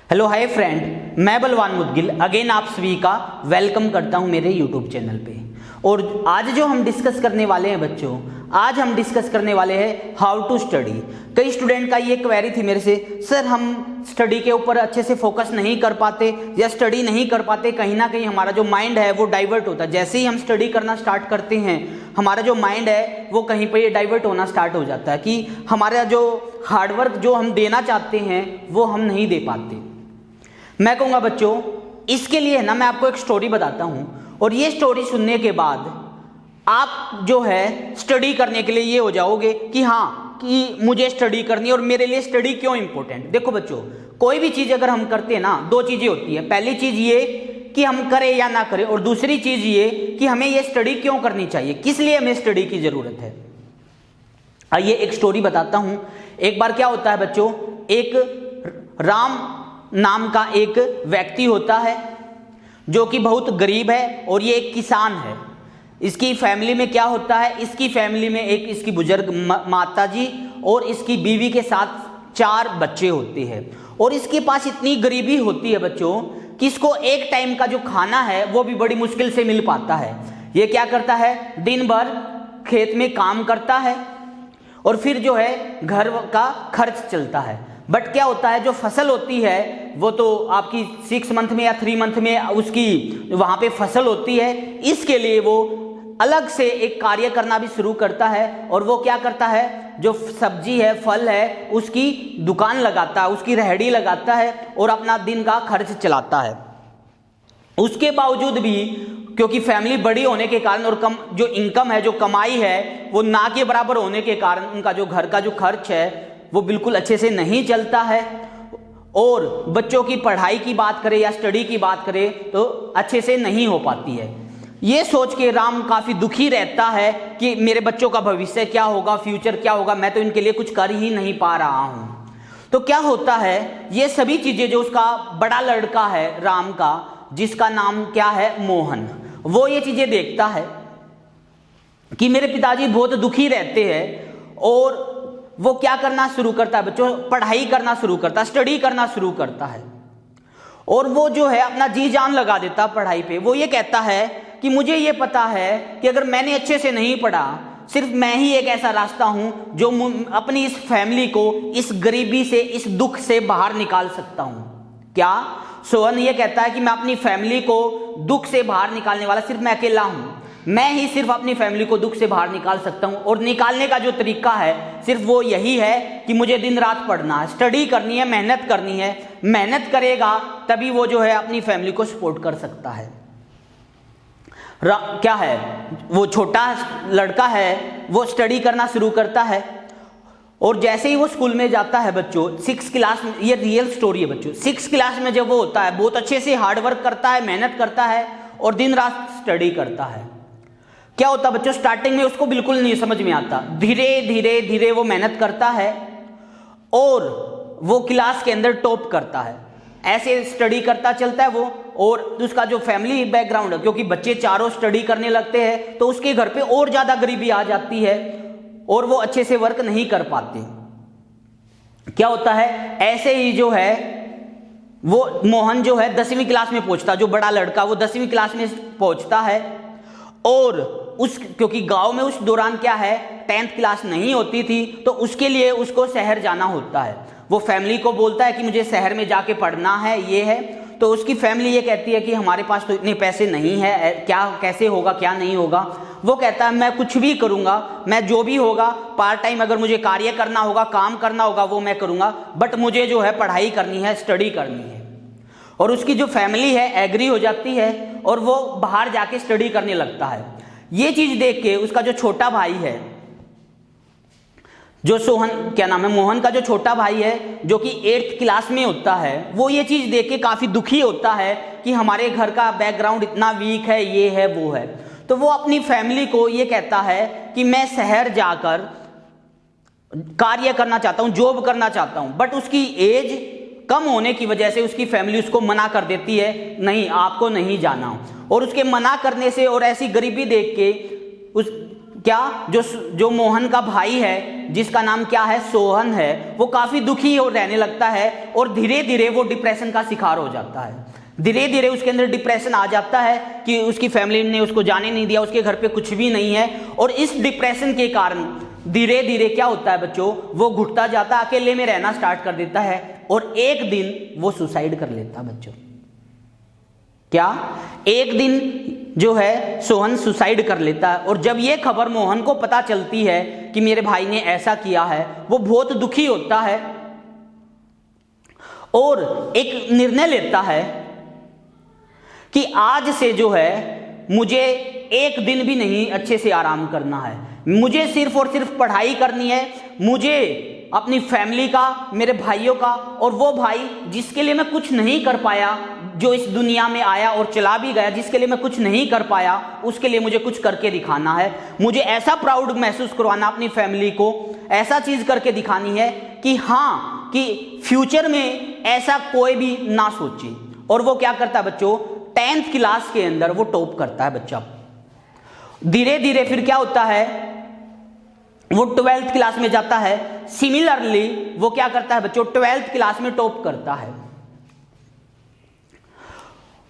Hello hi friend, मैं बलवान Moudgil again आप सभी का वेलकम करता हूं मेरे यूट्यूब चैनल पे। और आज जो हम डिस्कस करने वाले हैं बच्चों, आज हम डिस्कस करने वाले हैं हाउ टू स्टडी। कई स्टूडेंट का ये क्वेरी थी मेरे से, सर हम स्टडी के ऊपर अच्छे से फोकस नहीं कर पाते या स्टडी नहीं कर पाते, कहीं ना कहीं हमारा जो माइंड है वो डाइवर्ट होता है। जैसे ही हम स्टडी करना स्टार्ट करते हैं हमारा जो माइंड है वो कहीं पर डाइवर्ट होना स्टार्ट हो जाता है कि हमारा जो हार्डवर्क जो हम देना चाहते हैं वो हम नहीं दे पाते। मैं कहूँगा बच्चों, इसके लिए ना मैं आपको एक स्टोरी बताता हूँ और ये स्टोरी सुनने के बाद आप जो है स्टडी करने के लिए ये हो जाओगे कि हाँ कि मुझे स्टडी करनी है और मेरे लिए स्टडी क्यों इंपॉर्टेंट। देखो बच्चों, कोई भी चीज़ अगर हम करते हैं ना, दो चीज़ें होती है। पहली चीज़ ये कि हम करें या ना करें, और दूसरी चीज़ ये कि हमें ये स्टडी क्यों करनी चाहिए, किस लिए हमें स्टडी की ज़रूरत है। आइए एक स्टोरी बताता हूँ। एक बार क्या होता है बच्चों, एक राम नाम का एक व्यक्ति होता है जो कि बहुत गरीब है और ये एक किसान है। इसकी फैमिली में क्या होता है, इसकी फैमिली में एक इसकी बुजुर्ग माता जी और इसकी बीवी के साथ 4 बच्चे होते हैं। और इसके पास इतनी गरीबी होती है बच्चों कि इसको एक टाइम का जो खाना है वो भी बड़ी मुश्किल से मिल पाता है। ये क्या करता है, दिन भर खेत में काम करता है और फिर जो है घर का खर्च चलता है। बट क्या होता है, जो फसल होती है वो तो आपकी 6 मंथ में या 3 मंथ में उसकी वहाँ पे फसल होती है। इसके लिए वो अलग से एक कार्य करना भी शुरू करता है और वो क्या करता है, जो सब्जी है फल है उसकी दुकान लगाता है, उसकी रेहड़ी लगाता है और अपना दिन का खर्च चलाता है। उसके बावजूद भी क्योंकि फैमिली बड़ी होने के कारण और जो इनकम है, जो कमाई है वो ना के बराबर होने के कारण उनका जो घर का जो खर्च है वो बिल्कुल अच्छे से नहीं चलता है। और बच्चों की पढ़ाई की बात करें या स्टडी की बात करें तो अच्छे से नहीं हो पाती है। ये सोच के राम काफ़ी दुखी रहता है कि मेरे बच्चों का भविष्य क्या होगा, फ्यूचर क्या होगा, मैं तो इनके लिए कुछ कर ही नहीं पा रहा हूँ। तो क्या होता है, ये सभी चीज़ें जो उसका बड़ा लड़का है राम का, जिसका नाम क्या है मोहन, वो ये चीज़ें देखता है कि मेरे पिताजी बहुत दुखी रहते हैं और वो क्या करना शुरू करता है बच्चों, पढ़ाई करना शुरू करता है, स्टडी करना शुरू करता है। और वो जो है अपना जी जान लगा देता पढ़ाई पे। वो ये कहता है कि मुझे ये पता है कि अगर मैंने अच्छे से नहीं पढ़ा, सिर्फ मैं ही एक ऐसा रास्ता हूं जो अपनी इस फैमिली को इस गरीबी से, इस दुख से बाहर निकाल सकता हूं। क्या सोहन ये कहता है कि मैं अपनी फैमिली को दुख से बाहर निकालने वाला सिर्फ मैं अकेला हूं, मैं ही सिर्फ अपनी फैमिली को दुख से बाहर निकाल सकता हूं। और निकालने का जो तरीका है सिर्फ वो यही है कि मुझे दिन रात पढ़ना है, स्टडी करनी है, मेहनत करनी है। मेहनत करेगा तभी वो जो है अपनी फैमिली को सपोर्ट कर सकता है। क्या है, वो छोटा लड़का है वो स्टडी करना शुरू करता है और जैसे ही वो स्कूल में जाता है बच्चों, 6 क्लास में, ये रियल स्टोरी है बच्चों, 6 क्लास में जब वो होता है बहुत अच्छे से हार्डवर्क करता है, मेहनत करता है और दिन रात स्टडी करता है। क्या होता बच्चों, स्टार्टिंग में उसको बिल्कुल नहीं समझ में आता, धीरे धीरे धीरे वो मेहनत करता है और वो क्लास के अंदर टॉप करता है। ऐसे स्टडी करता चलता है वो। और उसका जो फैमिली बैकग्राउंड है, क्योंकि बच्चे चारों स्टडी करने लगते हैं तो उसके घर पे और ज़्यादा गरीबी आ जाती है और वो अच्छे से वर्क नहीं कर पाते। क्या होता है, ऐसे ही जो है वो मोहन जो है 10वीं क्लास में पहुंचता, जो बड़ा लड़का वो 10वीं क्लास में पहुंचता है। और क्योंकि गांव में उस दौरान क्या है 10th क्लास नहीं होती थी तो उसके लिए उसको शहर जाना होता है। वो फैमिली को बोलता है कि मुझे शहर में जाके पढ़ना है, ये है। तो उसकी फैमिली ये कहती है कि हमारे पास तो इतने पैसे नहीं है, क्या कैसे होगा, क्या नहीं होगा। वो कहता है मैं कुछ भी करूंगा, मैं जो भी होगा पार्ट टाइम अगर मुझे कार्य करना होगा, काम करना होगा वो मैं करूंगा, बट मुझे जो है पढ़ाई करनी है, स्टडी करनी है। और उसकी जो फैमिली है एग्री हो जाती है और वो बाहर जाके स्टडी करने लगता है। ये चीज देख के उसका जो छोटा भाई है, जो सोहन क्या नाम है, मोहन का जो छोटा भाई है जो कि 8th क्लास में होता है, वो ये चीज देख के काफी दुखी होता है कि हमारे घर का बैकग्राउंड इतना वीक है, ये है वो है। तो वो अपनी फैमिली को ये कहता है कि मैं शहर जाकर कार्य करना चाहता हूं, जॉब करना चाहता हूं। बट उसकी एज कम होने की वजह से उसकी फैमिली उसको मना कर देती है, नहीं आपको नहीं जाना। और उसके मना करने से और ऐसी गरीबी देख के उस क्या जो मोहन का भाई है जिसका नाम क्या है, सोहन है, वो काफी दुखी हो रहने लगता है और धीरे धीरे वो डिप्रेशन का शिकार हो जाता है। धीरे धीरे उसके अंदर डिप्रेशन आ जाता है कि उसकी फैमिली ने उसको जाने नहीं दिया, उसके घर पे कुछ भी नहीं है, और इस डिप्रेशन के कारण धीरे धीरे क्या होता है बच्चों, वो घुटता जाता है, अकेले में रहना स्टार्ट कर देता है और एक दिन वो सुसाइड कर लेता है बच्चों। क्या एक दिन जो है सोहन सुसाइड कर लेता है, और जब ये खबर मोहन को पता चलती है कि मेरे भाई ने ऐसा किया है, वो बहुत दुखी होता है और एक निर्णय लेता है कि आज से जो है मुझे एक दिन भी नहीं अच्छे से आराम करना है, मुझे सिर्फ और सिर्फ पढ़ाई करनी है, मुझे अपनी फैमिली का, मेरे भाइयों का, और वो भाई जिसके लिए मैं कुछ नहीं कर पाया, जो इस दुनिया में आया और चला भी गया, जिसके लिए मैं कुछ नहीं कर पाया, उसके लिए मुझे कुछ करके दिखाना है। मुझे ऐसा प्राउड महसूस करवाना अपनी फैमिली को, ऐसा चीज करके दिखानी है कि हाँ, कि फ्यूचर में ऐसा कोई भी ना सोचे। और वो क्या करता है बच्चों, 10th क्लास के अंदर वो टॉप करता है बच्चा। धीरे धीरे फिर क्या होता है, वो 12th क्लास में जाता है। सिमिलरली वो क्या करता है बच्चों, 12th क्लास में टॉप करता है,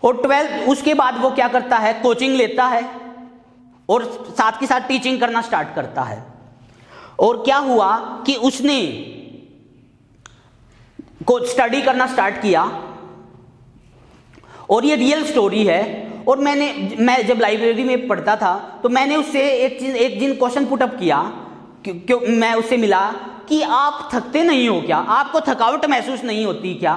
और 12th उसके बाद वो क्या करता है, कोचिंग लेता है और साथ के साथ टीचिंग करना स्टार्ट करता है। और क्या हुआ कि उसने को स्टडी करना स्टार्ट किया, और ये रियल स्टोरी है। और मैं जब लाइब्रेरी में पढ़ता था तो मैंने उससे एक दिन क्वेश्चन पुटअप किया, क्यों मैं उससे मिला कि आप थकते नहीं हो क्या, आपको थकावट महसूस नहीं होती क्या?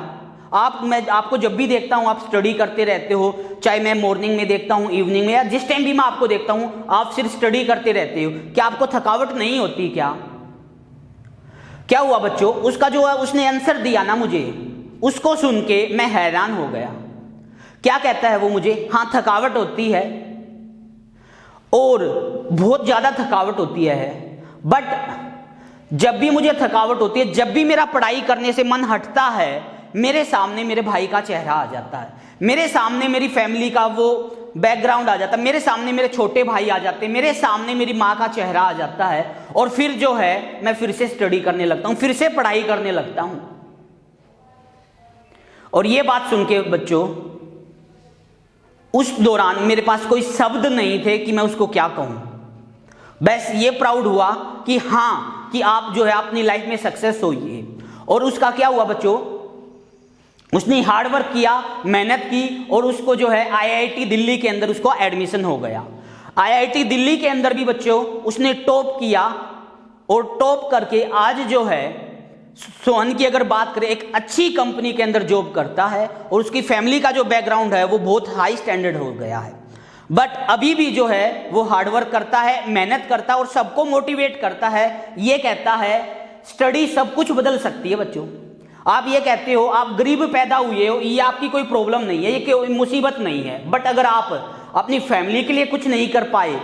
मैं आपको जब भी देखता हूं आप स्टडी करते रहते हो, चाहे मैं मॉर्निंग में देखता हूं, इवनिंग में, या जिस टाइम भी मैं आपको देखता हूं आप सिर्फ स्टडी करते रहते हो, क्या आपको थकावट नहीं होती क्या? क्या हुआ बच्चों, उसका जो है उसने आंसर दिया ना मुझे, उसको सुन के मैं हैरान हो गया। क्या कहता है वो मुझे, हाँ थकावट होती है और बहुत ज्यादा थकावट होती है, बट जब भी मुझे थकावट होती है, जब भी मेरा पढ़ाई करने से मन हटता है, मेरे सामने मेरे भाई का चेहरा आ जाता है, मेरे सामने मेरी फैमिली का वो बैकग्राउंड आ जाता है, मेरे सामने मेरे छोटे भाई आ जाते हैं, मेरे सामने मेरी माँ का चेहरा आ जाता है, और फिर जो है मैं फिर से स्टडी करने लगता हूं, फिर से पढ़ाई करने लगता हूं। और ये बात सुन के बच्चों, उस दौरान मेरे पास कोई शब्द नहीं थे कि मैं उसको क्या कहूं, बस ये प्राउड हुआ कि हाँ, कि आप जो है अपनी लाइफ में सक्सेस होइए। और उसका क्या हुआ बच्चों, उसने हार्ड वर्क किया, मेहनत की, और उसको जो है आईआईटी दिल्ली के अंदर उसको एडमिशन हो गया। आईआईटी दिल्ली के अंदर भी बच्चों उसने टॉप किया, और टॉप करके आज जो है सोहन की अगर बात करें, एक अच्छी कंपनी के अंदर जॉब करता है, और उसकी फैमिली का जो बैकग्राउंड है वो बहुत हाई स्टैंडर्ड हो गया है। बट अभी भी जो है वो हार्डवर्क करता है, मेहनत करता है, और सबको मोटिवेट करता है। ये कहता है स्टडी सब कुछ बदल सकती है बच्चों। आप ये कहते हो आप गरीब पैदा हुए हो, ये आपकी कोई प्रॉब्लम नहीं है, ये कोई मुसीबत नहीं है, बट अगर आप अपनी फैमिली के लिए कुछ नहीं कर पाए,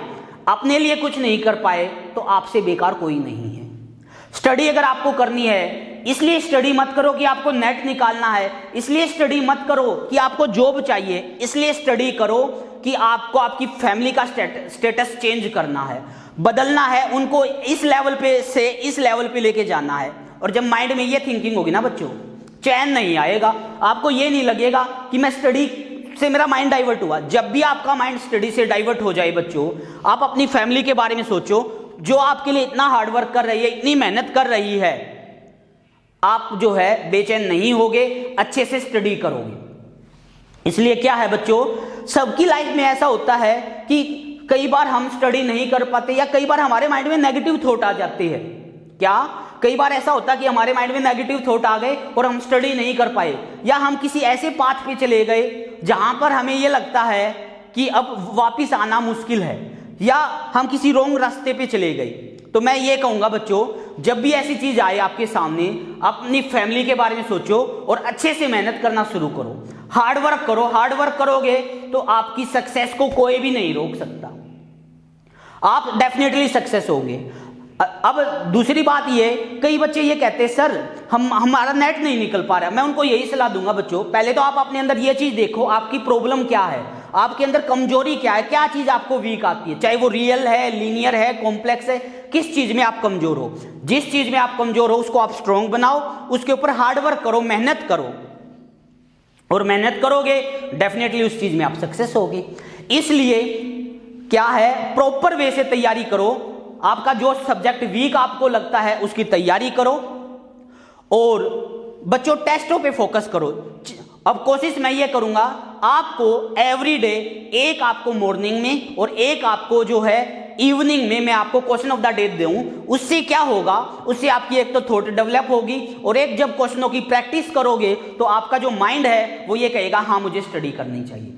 अपने लिए कुछ नहीं कर पाए, तो आपसे बेकार कोई नहीं है। स्टडी अगर आपको करनी है, इसलिए स्टडी मत करो कि आपको नेट निकालना है, इसलिए स्टडी मत करो कि आपको जॉब चाहिए, इसलिए स्टडी करो कि आपको आपकी फैमिली का स्टेटस चेंज करना है, बदलना है, उनको इस लेवल पे से इस लेवल पे लेके जाना है। और जब माइंड में ये थिंकिंग होगी ना बच्चों, चैन नहीं आएगा, आपको ये नहीं लगेगा कि मैं स्टडी से मेरा माइंड डाइवर्ट हुआ। जब भी आपका माइंड स्टडी से डाइवर्ट हो जाए बच्चों, आप अपनी फैमिली के बारे में सोचो, जो आपके लिए इतना हार्डवर्क कर रही है, इतनी मेहनत कर रही है, आप जो है बेचैन नहीं होगे, अच्छे से स्टडी करोगे। इसलिए क्या है बच्चों, सबकी लाइफ में ऐसा होता है कि कई बार हम स्टडी नहीं कर पाते, या कई बार हमारे माइंड में नेगेटिव थॉट आ जाते हैं। क्या कई बार ऐसा होता है कि हमारे माइंड में नेगेटिव थॉट आ गए और हम स्टडी नहीं कर पाए, या हम किसी ऐसे पाथ पे चले गए जहां पर हमें यह लगता है कि अब वापिस आना मुश्किल है, या हम किसी रॉन्ग रास्ते पे चले गए। तो मैं ये कहूंगा बच्चों, जब भी ऐसी चीज आए आपके सामने, अपनी फैमिली के बारे में सोचो और अच्छे से मेहनत करना शुरू करो, हार्ड वर्क करो। हार्ड वर्क करोगे तो आपकी सक्सेस को कोई भी नहीं रोक सकता, आप डेफिनेटली सक्सेस होंगे। अब दूसरी बात ये, कई बच्चे ये कहते हैं सर हमारा नेट नहीं निकल पा रहा है। मैं उनको यही सलाह दूंगा बच्चों, पहले तो आप अपने अंदर ये चीज देखो आपकी प्रॉब्लम क्या है, आपके अंदर कमजोरी क्या है, क्या चीज आपको वीक आती है, चाहे वो रियल है, लीनियर है, कॉम्प्लेक्स है, किस चीज में आप कमजोर हो। जिस चीज में आप कमजोर हो उसको आप स्ट्रॉन्ग बनाओ, उसके ऊपर हार्डवर्क करो, मेहनत करो, और मेहनत करोगे डेफिनेटली उस चीज में आप सक्सेस होगे। इसलिए क्या है, प्रॉपर वे से तैयारी करो, आपका जो सब्जेक्ट वीक आपको लगता है उसकी तैयारी करो, और बच्चों टेस्टों पे फोकस करो। अब कोशिश मैं ये करूंगा आपको एवरी डे, एक आपको मॉर्निंग में और एक आपको जो है इवनिंग में मैं आपको क्वेश्चन ऑफ द डे दूं। उससे क्या होगा, उससे आपकी एक तो थॉट डेवलप होगी, और एक जब क्वेश्चनों की प्रैक्टिस करोगे तो आपका जो माइंड है वो ये कहेगा हाँ मुझे स्टडी करनी चाहिए।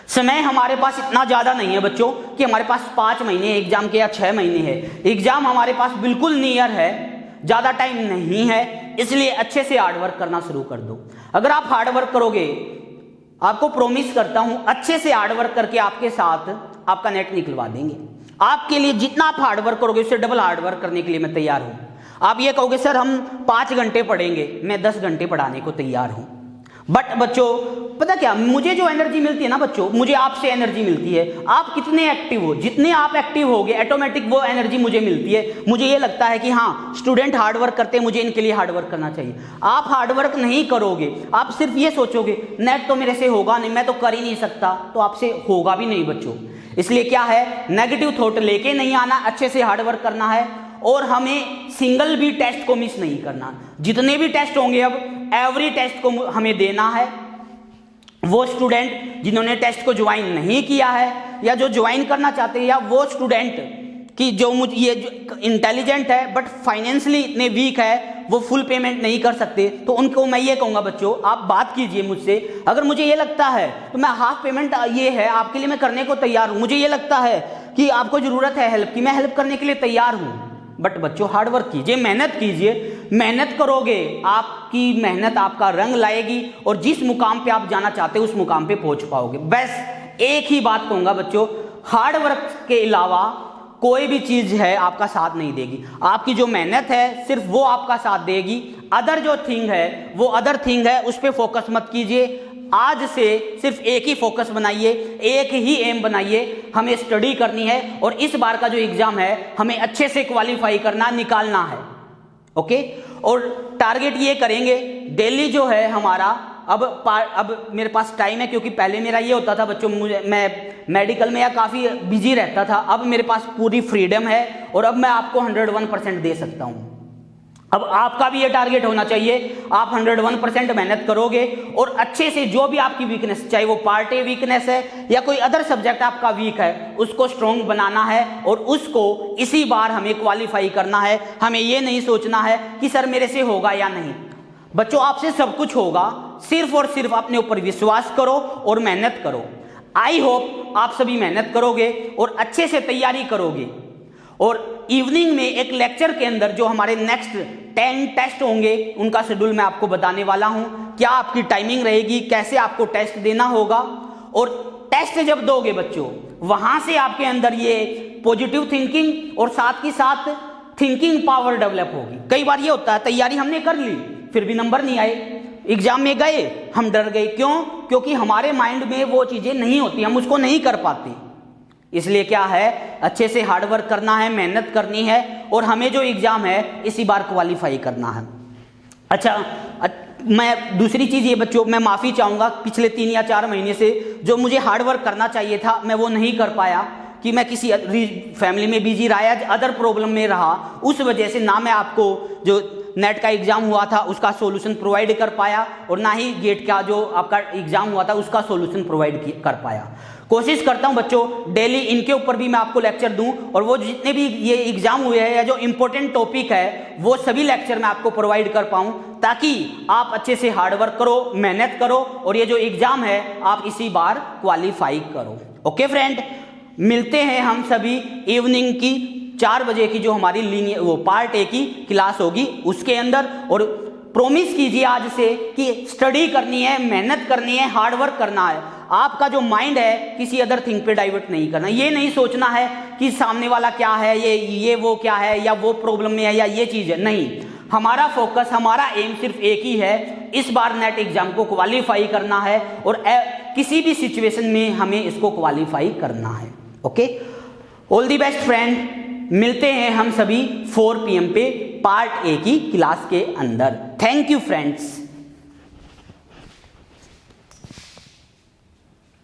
समय हमारे पास इतना ज्यादा नहीं है बच्चों कि हमारे पास 5 महीने एग्जाम के या 6 महीने है। एग्जाम हमारे पास बिल्कुल नियर है, ज्यादा टाइम नहीं है, इसलिए अच्छे से हार्डवर्क करना शुरू कर दो। अगर आप हार्डवर्क करोगे, आपको प्रॉमिस करता हूं अच्छे से हार्डवर्क करके आपके साथ आपका नेट निकलवा देंगे। आपके लिए जितना आप हार्डवर्क करोगे उससे डबल हार्डवर्क करने के लिए मैं तैयार हूं। आप ये कहोगे सर हम 5 घंटे पढ़ेंगे, मैं 10 घंटे पढ़ाने को तैयार हूं। बट बच्चों पता क्या, मुझे जो एनर्जी मिलती है ना बच्चों, मुझे आपसे एनर्जी मिलती है। आप कितने एक्टिव हो, जितने आप एक्टिव होगे ऑटोमेटिक वो एनर्जी मुझे मिलती है। मुझे ये लगता है कि हाँ स्टूडेंट हार्डवर्क करते हैं, मुझे इनके लिए हार्डवर्क करना चाहिए। आप हार्डवर्क नहीं करोगे, आप सिर्फ ये सोचोगे नेट तो मेरे से होगा नहीं, मैं तो कर ही नहीं सकता, तो आपसे होगा भी नहीं बच्चों। इसलिए क्या है, नेगेटिव थॉट लेके नहीं आना, अच्छे से हार्डवर्क करना है, और हमें सिंगल भी टेस्ट को मिस नहीं करना। जितने भी टेस्ट होंगे अब एवरी टेस्ट को हमें देना है। वो स्टूडेंट जिन्होंने टेस्ट को ज्वाइन नहीं किया है या जो ज्वाइन करना चाहते हैं, या वो स्टूडेंट कि जो मुझे ये जो इंटेलिजेंट है बट फाइनेंशियली इतने वीक है वो फुल पेमेंट नहीं कर सकते, तो उनको मैं ये कहूँगा बच्चों आप बात कीजिए मुझसे। अगर मुझे ये लगता है तो मैं हाफ पेमेंट ये है आपके लिए मैं करने को तैयार हूँ। मुझे ये लगता है कि आपको ज़रूरत है हेल्प की, मैं हेल्प करने के लिए तैयार हूँ। बट बच्चों हार्डवर्क कीजिए, मेहनत कीजिए, मेहनत करोगे आपकी मेहनत आपका रंग लाएगी, और जिस मुकाम पे आप जाना चाहते हो उस मुकाम पे पहुंच पाओगे। बस एक ही बात कहूँगा बच्चों, हार्डवर्क के अलावा कोई भी चीज है आपका साथ नहीं देगी। आपकी जो मेहनत है सिर्फ वो आपका साथ देगी, अदर जो थिंग है वो अदर थिंग है, उस पर फोकस मत कीजिए। आज से सिर्फ एक ही फोकस बनाइए, एक ही एम बनाइए, हमें स्टडी करनी है, और इस बार का जो एग्जाम है हमें अच्छे से क्वालिफाई करना, निकालना है। ओके, और टारगेट ये करेंगे डेली जो है हमारा, अब मेरे पास टाइम है, क्योंकि पहले मेरा ये होता था बच्चों, मैं मेडिकल में या काफ़ी बिजी रहता था, अब मेरे पास पूरी फ्रीडम है, और अब मैं आपको 101% दे सकता हूँ। अब आपका भी ये टारगेट होना चाहिए, आप 101% मेहनत करोगे, और अच्छे से जो भी आपकी वीकनेस, चाहे वो पार्ट ए वीकनेस है या कोई अदर सब्जेक्ट आपका वीक है, उसको स्ट्रॉन्ग बनाना है, और उसको इसी बार हमें क्वालिफाई करना है। हमें ये नहीं सोचना है कि सर मेरे से होगा या नहीं। बच्चों आपसे सब कुछ होगा, सिर्फ और सिर्फ अपने ऊपर विश्वास करो और मेहनत करो। आई होप आप सभी मेहनत करोगे और अच्छे से तैयारी करोगे। और इवनिंग में एक लेक्चर के अंदर जो हमारे नेक्स्ट 10 टेस्ट होंगे उनका शेड्यूल मैं आपको बताने वाला हूं, क्या आपकी टाइमिंग रहेगी, कैसे आपको टेस्ट देना होगा, और टेस्ट जब दोगे बच्चों वहां से आपके अंदर ये पॉजिटिव थिंकिंग और साथ ही साथ थिंकिंग पावर डेवलप होगी। कई बार ये होता है तैयारी हमने कर ली फिर भी नंबर नहीं आए, एग्जाम में गए हम डर गए, क्यों? क्योंकि हमारे माइंड में वो चीजें नहीं होती, हम उसको नहीं कर पाते। इसलिए क्या है, अच्छे से हार्डवर्क करना है, मेहनत करनी है, और हमें जो एग्जाम है इसी बार क्वालिफाई करना है। अच्छा, मैं दूसरी चीज ये बच्चों, मैं माफी चाहूंगा, पिछले 3 या 4 महीने से जो मुझे हार्डवर्क करना चाहिए था मैं वो नहीं कर पाया, कि मैं किसी फैमिली में बिजी रहा या अदर प्रॉब्लम में रहा, उस वजह से ना मैं आपको जो नेट का एग्जाम हुआ था उसका सॉल्यूशन प्रोवाइड कर पाया, और ना ही गेट का जो आपका एग्जाम हुआ था उसका सॉल्यूशन प्रोवाइड कर पाया। कोशिश करता हूं बच्चों डेली इनके ऊपर भी मैं आपको लेक्चर दूं, और वो जितने भी ये एग्जाम हुए हैं या जो इंपॉर्टेंट टॉपिक है वो सभी लेक्चर मैं आपको प्रोवाइड कर पाऊं, ताकि आप अच्छे से हार्डवर्क करो, मेहनत करो, और ये जो एग्जाम है आप इसी बार क्वालिफाई करो। ओके फ्रेंड, मिलते हैं हम सभी इवनिंग की 4 बजे की जो हमारी लीनियर वो पार्ट ए की क्लास होगी उसके अंदर। और प्रॉमिस कीजिए आज से कि स्टडी करनी है, मेहनत करनी है, हार्डवर्क करना है। आपका जो माइंड है किसी अदर थिंग पे डाइवर्ट नहीं करना। ये नहीं सोचना है कि सामने वाला क्या है, ये वो क्या है, या वो प्रॉब्लम में है, या ये चीज है। नहीं, हमारा फोकस, हमारा एम सिर्फ एक ही है, इस बार नेट एग्जाम को क्वालिफाई करना है और किसी भी सिचुएशन में हमें इसको क्वालिफाई करना है। Okay, all the best friend, मिलते हैं हम सभी 4 PM पे पार्ट ए की क्लास के अंदर। Thank you friends.